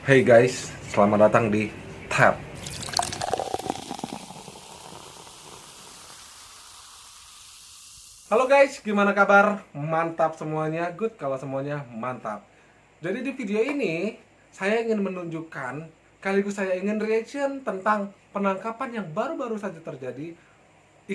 Hey guys, selamat datang di Tab. Halo guys, gimana kabar? Mantap semuanya? Good kalau semuanya mantap. Jadi di video ini saya ingin menunjukkan sekaligus saya ingin reaction tentang penangkapan yang baru-baru saja terjadi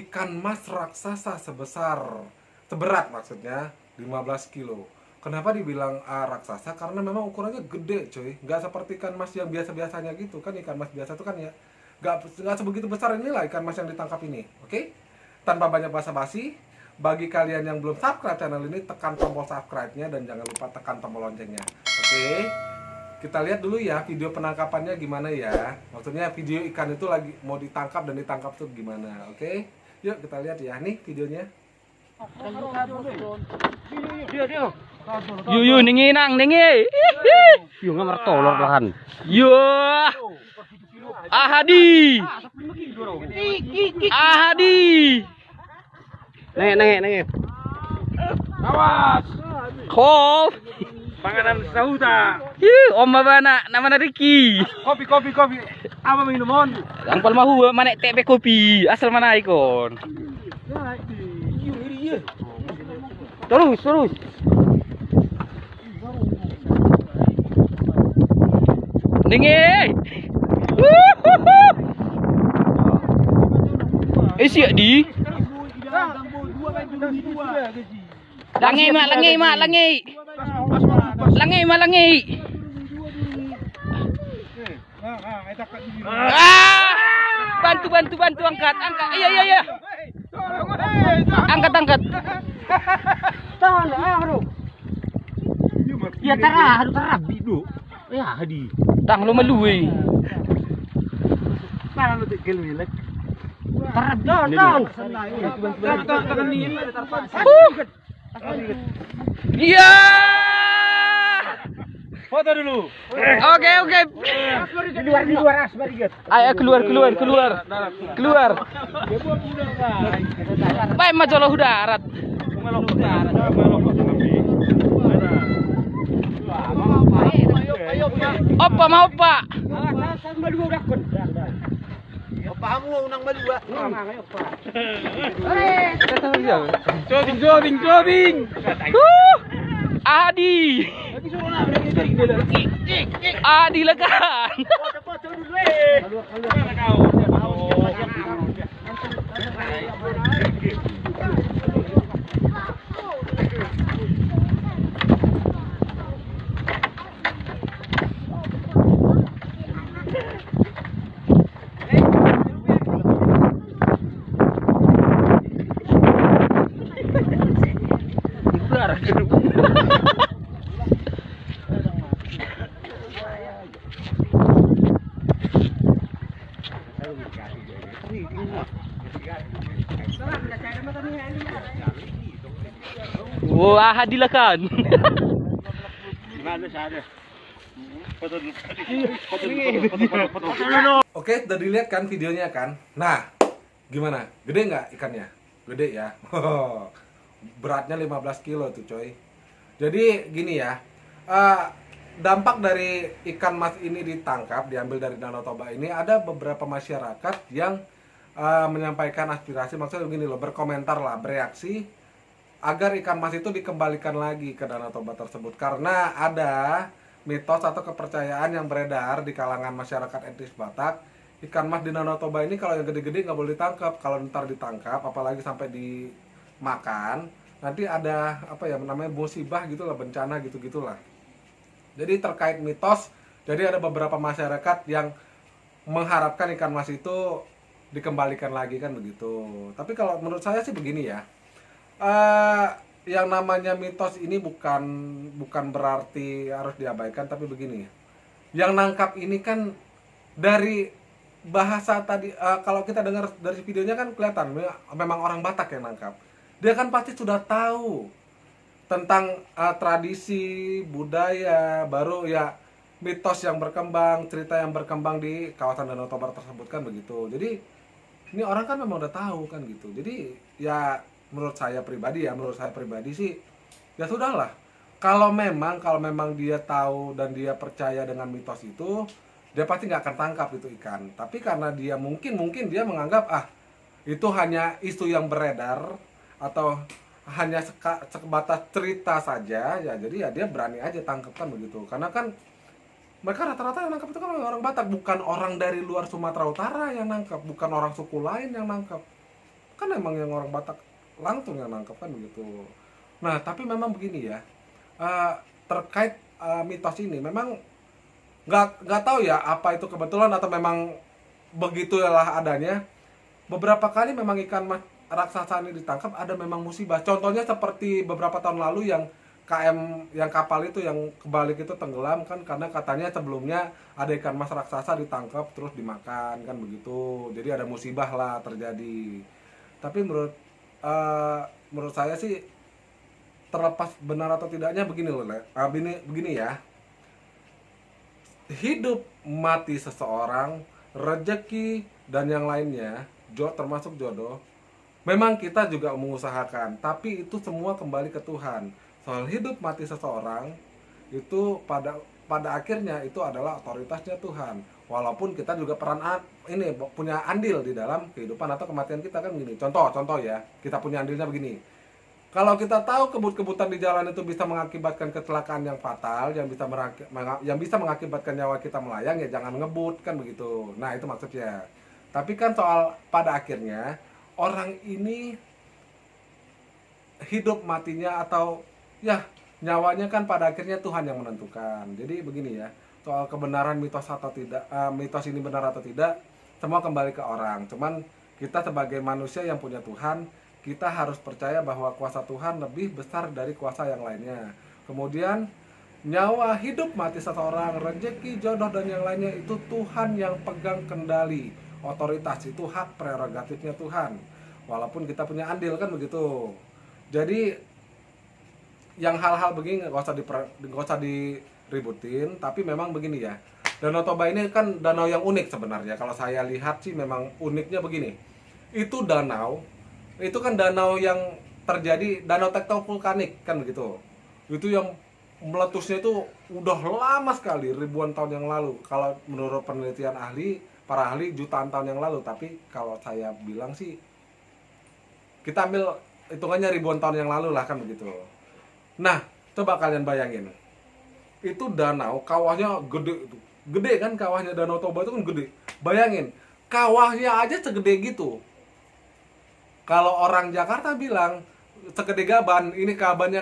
ikan mas raksasa seberat maksudnya 15 kilo. Kenapa dibilang raksasa? Karena memang ukurannya gede coy. Nggak seperti ikan mas yang biasa-biasanya gitu kan. Ikan mas biasa itu kan ya nggak sebegitu besar inilah ikan mas yang ditangkap ini. Oke? Tanpa banyak basa-basi, bagi kalian yang belum subscribe channel ini, tekan tombol subscribe-nya dan jangan lupa tekan tombol loncengnya. Oke? Kita lihat dulu ya video penangkapannya gimana ya. Maksudnya video ikan itu lagi mau ditangkap dan ditangkap tuh gimana. Oke? Yuk kita lihat ya. Nih videonya. Yo ningi nang ningi. Yo ngamar tolor lahan. Yo. Ahadi. Ahadi. Nenge. Awas. Kop. Panganan sauda. Om bana nama Riki. Kopi. Apa minuman? Ang palmahu manek tepe kopi. Asal mana ikon? Terus. Ningi. Siap di. Langi. Bantu angkat. Iya. Angkat. Ya harus terabi do. Ya hadi. Tang lu meluwe. Para lu tegel lek. Terabi. Iya. Foto dulu. Oke. Di luar asbariget. Ayo keluar. Baik majalah darat. Opa mau pak. Pahamu unang balua. Joding. Adi. Adi lekan. Foto dulu Wah, Adi lekan. Gimana sana? Foto dulu. Oke, udah dilihat kan videonya kan? Nah, gimana? Gede nggak ikannya? Gede ya. Beratnya 15 kilo tuh coy. Jadi gini ya, dampak dari ikan mas ini ditangkap, diambil dari Danau Toba ini, ada beberapa masyarakat yang menyampaikan aspirasi, maksudnya begini loh, berkomentar lah, bereaksi agar ikan mas itu dikembalikan lagi ke Danau Toba tersebut. Karena ada mitos atau kepercayaan yang beredar di kalangan masyarakat etnis Batak, ikan mas di Danau Toba ini kalau yang gede-gede nggak boleh ditangkap. Kalau ntar ditangkap, apalagi sampai dimakan, nanti ada apa ya namanya musibah gitulah, bencana gitu-gitulah. Jadi terkait mitos, jadi ada beberapa masyarakat yang mengharapkan ikan mas itu dikembalikan lagi kan begitu. Tapi kalau menurut saya sih begini ya, yang namanya mitos ini bukan berarti harus diabaikan, tapi begini, yang nangkap ini kan dari bahasa tadi, kalau kita dengar dari videonya kan kelihatan memang orang Batak yang nangkap. Dia kan pasti sudah tahu tentang tradisi, budaya, baru ya mitos yang berkembang, cerita yang berkembang di kawasan Danau Toba tersebut kan begitu. Jadi ini orang kan memang udah tahu kan gitu. Jadi ya menurut saya pribadi sih ya sudahlah, Kalau memang dia tahu dan dia percaya dengan mitos itu, dia pasti nggak akan tangkap itu ikan. Tapi karena dia mungkin dia menganggap itu hanya isu yang beredar atau hanya sebatas cerita saja, ya jadi ya dia berani aja tangkap kan begitu. Karena kan mereka rata-rata yang nangkap itu kan orang Batak, bukan orang dari luar Sumatera Utara yang nangkap, bukan orang suku lain yang nangkap. Kan emang yang orang Batak langsung yang nangkap kan begitu. Nah, tapi memang begini ya. Terkait mitos ini memang nggak tahu ya apa itu kebetulan atau memang begitulah adanya. Beberapa kali memang ikan raksasa ini ditangkap ada memang musibah. Contohnya seperti beberapa tahun lalu yang KM yang kapal itu yang kebalik itu tenggelam kan karena katanya sebelumnya ada ikan mas raksasa ditangkap terus dimakan kan begitu. Jadi ada musibah lah terjadi. Tapi menurut saya sih terlepas benar atau tidaknya begini loh, begini ya. Hidup mati seseorang, rezeki dan yang lainnya, termasuk jodoh, memang kita juga mengusahakan, tapi itu semua kembali ke Tuhan. Soal hidup mati seseorang itu pada akhirnya itu adalah otoritasnya Tuhan. Walaupun kita juga ini punya andil di dalam kehidupan atau kematian kita kan begini. Contoh ya, kita punya andilnya begini. Kalau kita tahu kebut-kebutan di jalan itu bisa mengakibatkan kecelakaan yang fatal, yang bisa mengakibatkan nyawa kita melayang, ya jangan ngebut kan begitu. Nah, itu maksudnya. Tapi kan soal pada akhirnya orang ini hidup matinya atau ya nyawanya kan pada akhirnya Tuhan yang menentukan. Jadi begini ya, soal kebenaran mitos atau tidak, mitos ini benar atau tidak, semua kembali ke orang. Cuman kita sebagai manusia yang punya Tuhan, kita harus percaya bahwa kuasa Tuhan lebih besar dari kuasa yang lainnya. Kemudian nyawa, hidup mati seseorang, rezeki, jodoh dan yang lainnya itu Tuhan yang pegang kendali. Otoritas itu hak prerogatifnya Tuhan. Walaupun kita punya andil kan begitu. Jadi yang hal-hal begini nggak usah diributin. Tapi memang begini ya. Danau Toba ini kan danau yang unik sebenarnya. Kalau saya lihat sih memang uniknya begini. Itu kan danau yang terjadi danau tektovulkanik kan begitu. Itu yang meletusnya itu udah lama sekali, ribuan tahun yang lalu. Kalau menurut penelitian para ahli jutaan tahun yang lalu. Tapi kalau saya bilang sih kita ambil hitungannya ribuan tahun yang lalu lah kan begitu. Nah, coba kalian bayangin. Itu danau, kawahnya gede itu. Gede kan kawahnya Danau Toba itu kan gede. Bayangin, kawahnya aja segede gitu. Kalau orang Jakarta bilang segede Gaban, ini Gaban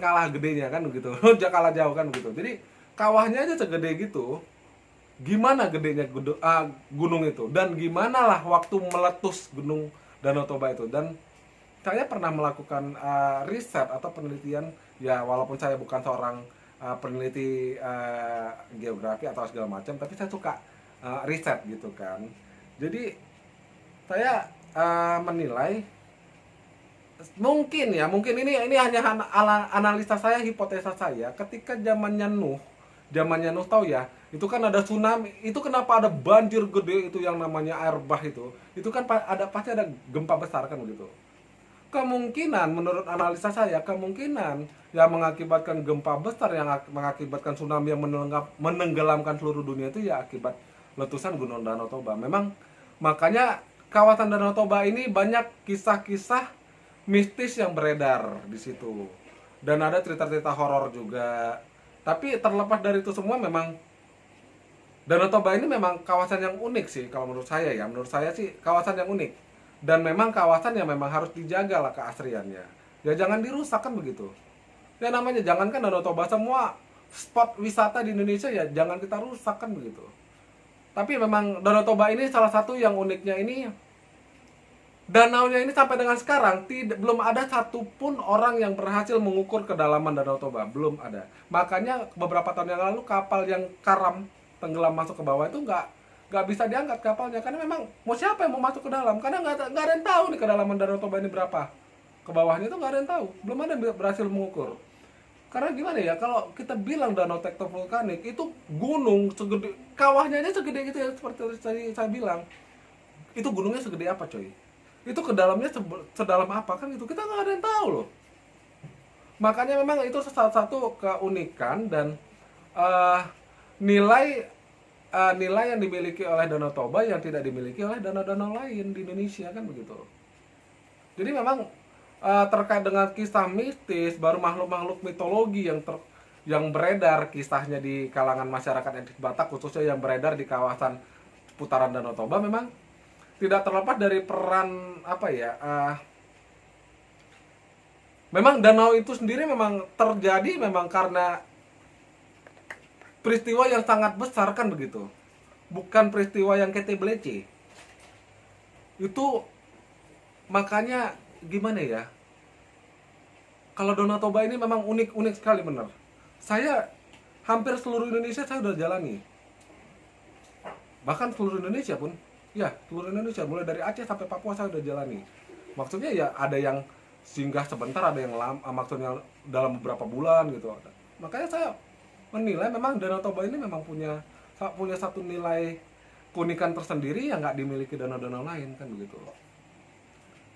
kalah gedenya kan begitu. Kalah jauh kan begitu. Jadi kawahnya aja segede gitu. Gimana gedenya gunung itu dan gimana lah waktu meletus gunung Danau Toba itu. Dan saya pernah melakukan riset atau penelitian ya, walaupun saya bukan seorang peneliti geografi atau segala macam, tapi saya suka riset gitu kan. Jadi saya menilai mungkin ini hanya analisa saya, hipotesa saya, ketika zamannya Nuh tahu ya, itu kan ada tsunami, itu kenapa ada banjir gede itu yang namanya air bah itu kan pasti ada gempa besar kan begitu. Kemungkinan menurut analisa saya, kemungkinan yang mengakibatkan gempa besar, yang mengakibatkan tsunami yang menenggelamkan seluruh dunia itu ya akibat letusan Gunung Danau Toba. Memang makanya kawasan Danau Toba ini banyak kisah-kisah mistis yang beredar di situ. Dan ada cerita-cerita horor juga. Tapi terlepas dari itu semua, memang Danau Toba ini memang kawasan yang unik sih kalau menurut saya ya. Menurut saya sih kawasan yang unik. Dan memang kawasan yang memang harus dijaga lah keasriannya. Ya jangan dirusak kan begitu. Ya namanya jangankan Danau Toba, semua spot wisata di Indonesia ya jangan kita rusak kan begitu. Tapi memang Danau Toba ini salah satu yang uniknya ini, danaunya ini sampai dengan sekarang belum ada satupun orang yang berhasil mengukur kedalaman Danau Toba, belum ada. Makanya beberapa tahun yang lalu kapal yang karam tenggelam masuk ke bawah itu nggak bisa diangkat kapalnya, karena memang mau siapa yang mau masuk ke dalam, karena nggak ada yang tahu nih kedalaman Danau Toba ini berapa. Ke bawahnya itu nggak ada yang tahu, belum ada yang berhasil mengukur. Karena gimana ya, kalau kita bilang danau tektovulkanik itu gunung segede, kawahnya aja segede gitu ya, seperti saya bilang. Itu gunungnya segede apa coy? Itu ke dalamnya sedalam apa kan itu kita nggak ada yang tahu loh. Makanya memang itu salah satu keunikan dan eh, nilai nilai yang dimiliki oleh Danau Toba yang tidak dimiliki oleh danau-danau lain di Indonesia kan begitu. Jadi memang terkait dengan kisah mistis, baru makhluk-makhluk mitologi yang beredar kisahnya di kalangan masyarakat etnis Batak, khususnya yang beredar di kawasan putaran Danau Toba, memang tidak terlepas dari peran apa ya? Memang danau itu sendiri memang terjadi memang karena peristiwa yang sangat besar kan begitu. Bukan peristiwa yang kete-belece. Itu makanya gimana ya? Kalau Danau Toba ini memang unik sekali benar. Saya hampir seluruh Indonesia saya udah jalani. Bahkan seluruh Indonesia pun, ya seluruh Indonesia mulai dari Aceh sampai Papua saya udah jalani. Maksudnya ya ada yang singgah sebentar, ada yang lama, maksudnya dalam beberapa bulan gitu. Makanya saya menilai memang Danau Toba ini memang punya satu nilai keunikan tersendiri yang nggak dimiliki danau-danau lain kan begitu.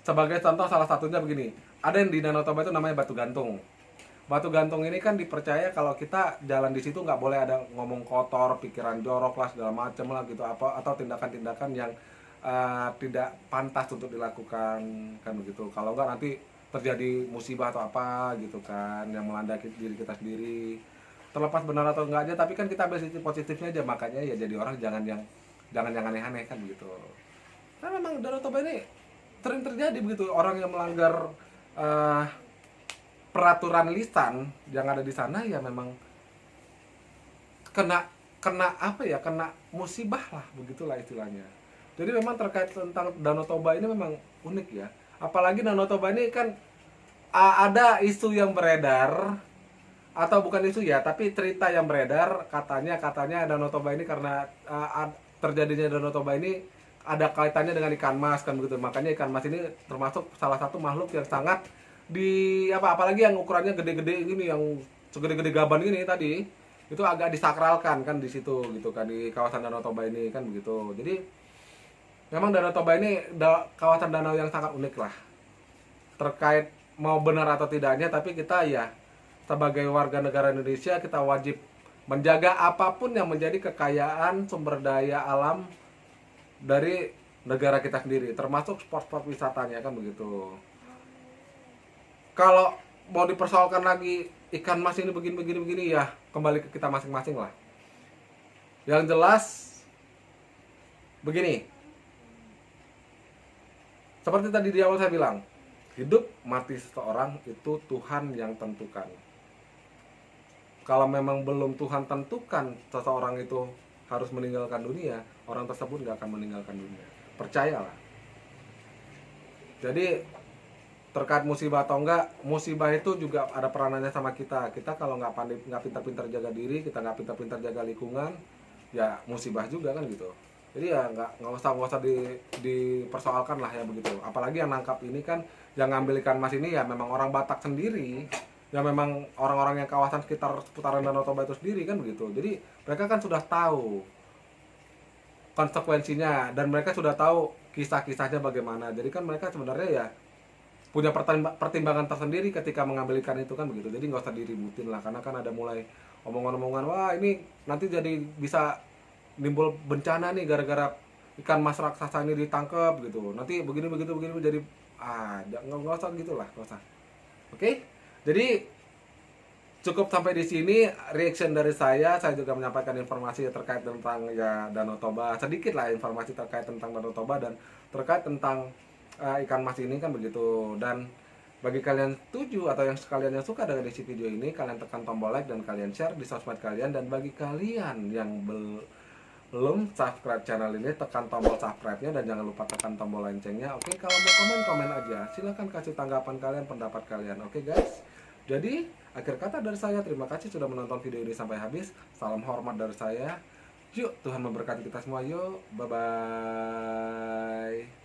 Sebagai contoh salah satunya begini, ada yang di Danau Toba itu namanya Batu Gantung. Batu Gantung ini kan dipercaya kalau kita jalan di situ nggak boleh ada ngomong kotor, pikiran jorok lah segala macam lah gitu, apa atau tindakan-tindakan yang tidak pantas untuk dilakukan kan begitu. Kalau nggak nanti terjadi musibah atau apa gitu kan yang melanda diri kita sendiri. Terlepas benar atau enggaknya, tapi kan kita ambil sisi positifnya aja, makanya ya jadi orang jangan yang aneh-aneh kan begitu. Nah memang Danau Toba ini sering terjadi begitu, orang yang melanggar peraturan lisan yang ada di sana ya memang kena apa ya, kena musibah lah begitulah istilahnya. Jadi memang terkait tentang Danau Toba ini memang unik ya. Apalagi Danau Toba ini kan ada isu yang beredar, atau bukan isu ya, tapi cerita yang beredar katanya Danau Toba ini karena terjadinya Danau Toba ini ada kaitannya dengan ikan mas kan begitu. Makanya ikan mas ini termasuk salah satu makhluk yang sangat apalagi yang ukurannya gede-gede ini, yang segede-gede gaban ini tadi, itu agak disakralkan kan di situ gitu kan, di kawasan Danau Toba ini kan begitu. Jadi memang Danau Toba ini kawasan danau yang sangat unik lah. Terkait mau benar atau tidaknya, tapi kita ya sebagai warga negara Indonesia kita wajib menjaga apapun yang menjadi kekayaan sumber daya alam dari negara kita sendiri, termasuk spot-spot wisatanya kan begitu. Kalau mau dipersoalkan lagi ikan mas ini begini ya kembali ke kita masing-masing lah. Yang jelas begini, seperti tadi di awal saya bilang, hidup mati seseorang itu Tuhan yang tentukan. Kalau memang belum Tuhan tentukan seseorang itu harus meninggalkan dunia, orang tersebut nggak akan meninggalkan dunia. Percayalah. Jadi terkait musibah atau enggak, musibah itu juga ada peranannya sama kita. Kita kalau nggak pintar-pintar jaga diri, kita nggak pintar-pintar jaga lingkungan, ya musibah juga kan gitu. Jadi ya nggak usah dipersoalkan lah ya begitu. Apalagi yang nangkap ini kan, yang ngambil ikan mas ini ya memang orang Batak sendiri, ya memang orang-orang yang kawasan sekitar seputaran Danau Toba itu sendiri kan begitu. Jadi mereka kan sudah tahu konsekuensinya dan mereka sudah tahu kisah-kisahnya bagaimana. Jadi kan mereka sebenarnya ya punya pertimbangan tersendiri ketika mengambil ikan itu kan begitu. Jadi nggak usah diributin lah, karena kan ada mulai omongan-omongan, wah ini nanti jadi bisa nimbul bencana nih gara-gara ikan mas raksasa ini ditangkap gitu. Nanti begini jadi nggak usah gitulah, nggak usah. Oke? Jadi cukup sampai di sini reaction dari saya. Saya juga menyampaikan informasi terkait tentang ya Danau Toba, sedikit lah informasi terkait tentang Danau Toba dan terkait tentang ikan mas ini kan begitu. Dan bagi kalian setuju atau yang sekalian yang suka dengan isi video ini, kalian tekan tombol like dan kalian share di sosmed kalian. Dan bagi kalian yang belum subscribe channel ini, tekan tombol subscribe-nya dan jangan lupa tekan tombol loncengnya. Oke, kalau mau komen aja, silahkan kasih tanggapan kalian, pendapat kalian. Oke guys, jadi akhir kata dari saya, terima kasih sudah menonton video ini sampai habis. Salam hormat dari saya. Yuk, Tuhan memberkati kita semua. Yuk, bye bye.